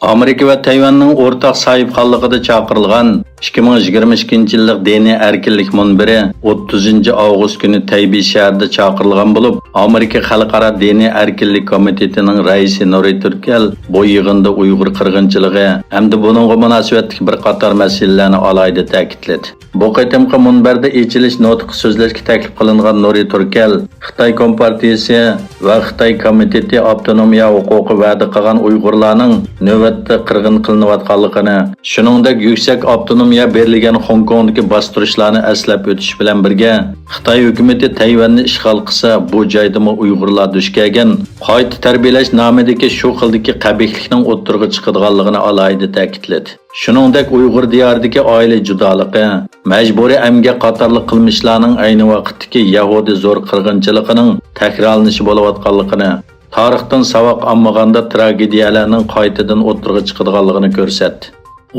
Amerika va Tayvanning o'rtaq sahibxonligida chaqirilgan 2022-yillik diniy erkinlik munbiri 30 avgust kuni Taybey shahrida chaqirilgan bo'lib, Amerika Xalqaro diniy erkinlik komitetining raisi Nuri Turkel bu yig'inda Uyg'ur qirg'inchiligi hamda buningga munosabatli bir qator masalalarni alohida ta'kidladi. Bu qitimqi munbarda echilish nutqi so'zlashga taklif qilingan Nuri Turkel Xitoy Kompartiyasi va Xitoy Komiteti avtonomiya huquqi va'da qilgan Uyg'urlarning navbatda qirg'in qilinayotganligini, shuningdek yuksak avtonomiya berilgan Hong Kongdagi bostirishlarni eslab o'tish bilan birga, Xitoy hukumatı Tayvanni ishg'ol qilsa, bu joydami Uyg'urlar duch kelgan qayta tarbiyalash nomidagi shu xildagi qabihlikning o'ttirg'i chiqadiganligini alohida ta'kidladi. Shuningdek, Uyg'ur diyoridagi oila judoligi, majburiy emgak qatorli qilmishlarning ayni vaqtdagi Yahudi zo'r qirg'inchiligining takrorlanishi bo'layotganligini, tarixdan savoq olmaganda tragediyalarning qaytadan o'ttirg'i chiqadiganligini ko'rsatdi.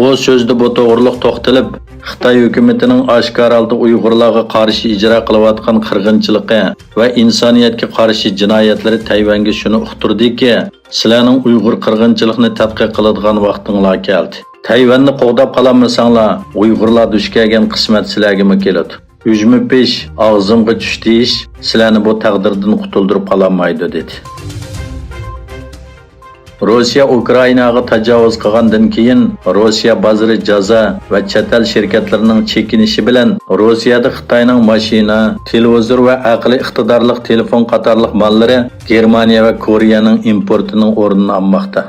O so'zda bu to'g'riliq to'xtalib, Xitoy hukumatining oshkor holda Uyg'urlarga qarshi ijro qilayotgan qirg'inchiligi va insoniyatga qarshi jinoyatlari Tayvanga shuni uqtirdiki, sizlarning Uyg'ur qirg'inchiligini tadqiq qiladigan vaqtinglar keldi. Tayvanni qo'g'dab qolmasanglar, Uyg'urlar duch kelgan qismat sizlarga keladi. Hujmi pesh og'zimga tushdi ish, sizlarni bu taqdirdan qutuldirib qololmaydi dedi. Rossiya Ukrainaga tajovuz qilgandan keyin Rossiya bozori jazo va chet el shirkatlarining chekinishi bilan Rossiyada Xitoyning mashina, televizor va aqlli iqtidorli telefon qatorliq mollari Germaniya va Koreyaning importining o'rnini olmoqda.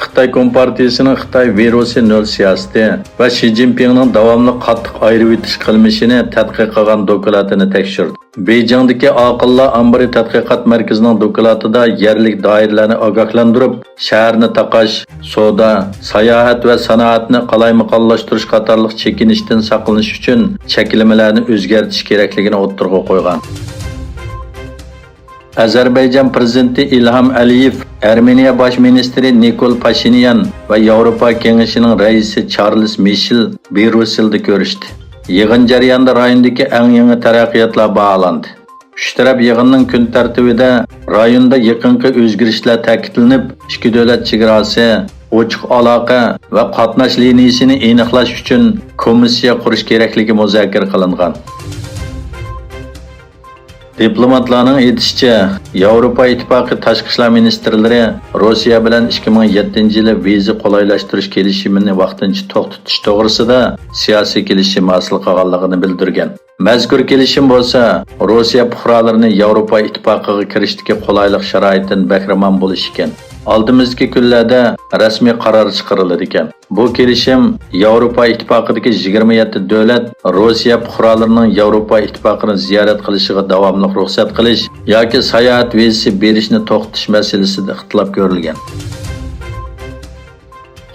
Xitoy Kompartiyasining Xitoy virusi nol siyosati va Xi Jinpingning davomli qattiq ayirib o'tish qilmishini tadqiq qilgan dokladini tekshirdi. Beijingdagi Aqllar Ambari tadqiqot markazining dokladida yerlik doiralarni ogohlantirib, shaharni taqash, savdo, sayohat va sanoatni qalaymaqonlashtirish qatorliq chekinishdan saqlanish uchun cheklamalarni o'zgartirish kerakligini o'ttirg'a qo'ygan. Azerbaycan prezidenti İlham Aliyev, Ermeniya bosh ministri Nikol Pashinyan va Yevropa kengashining raisi Charles Michel Bruselda ko'rishdi. Yig'in jarayonida rayondagi eng yangi taraqqiyotlar baholandi. Uch taraf yig'inning kun tartibida rayonda yaqinqi o'zgarishlar ta'kidlanib, ikki davlat chegarasi, ochiq aloqa va qatnash liniyasini aniqlash uchun komissiya qurish kerakligi muzokara qilingan. Diplomatlarning aytishicha, Yevropa ittifoqi tashqi ishlar ministrlari Rossiya bilan 2007-yili viza qolaylashtirish kelishimini vaqtincha to'xtatish to'g'risida siyosiy kelishim hosil qilganligini bildirgan. Mazkur kelishim bo'lsa, Rossiya fuqarolarini Yevropa ittifoqiga kirishdagi qulaylik sharoitidan bahramand bo'lish ekan. Oldimizgi kunlarda rasmiy qaror chiqariladi ekan. Bu kelishim Yevropa ittifoqidagi 27 davlat Rossiya fuqarolarining Yevropa ittifoqini ziyorat qilishiga davomli ruxsat qilish yoki sayohat vizasi berishni to'xtatish masalasida ixtilof ko'rilgan.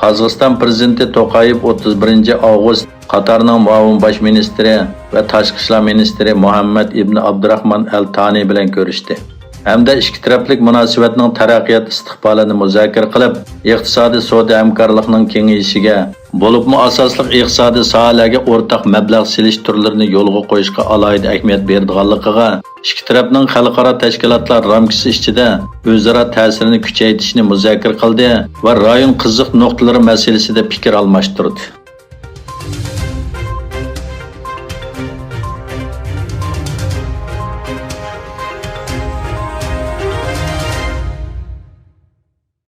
Qozog'iston prezidenti To'qayev 31-avgust Qatarning muavin bosh ministri va tashqi ishlar ministri Muhammad ibn Abdurahman al-Tani bilan ko'rishdi. Hamda ikki taraflik munosabatning taraqqiyot istiqbolini muzokara qilib, iqtisodiy savdo hamkorlikning kengayishiga, bo'libmi asosliq iqtisodiy sohalarga o'rtaq mablag' silish turlarini yo'lga qo'yishga alohida ahamiyat berdiganligiga, ikki tarafning xalqaro tashkilotlar ramkasi ichida o'zaro ta'sirini kuchaytirishni muzokara qildi va rayon qiziq nuqtalari masalasida fikr almashtirdi.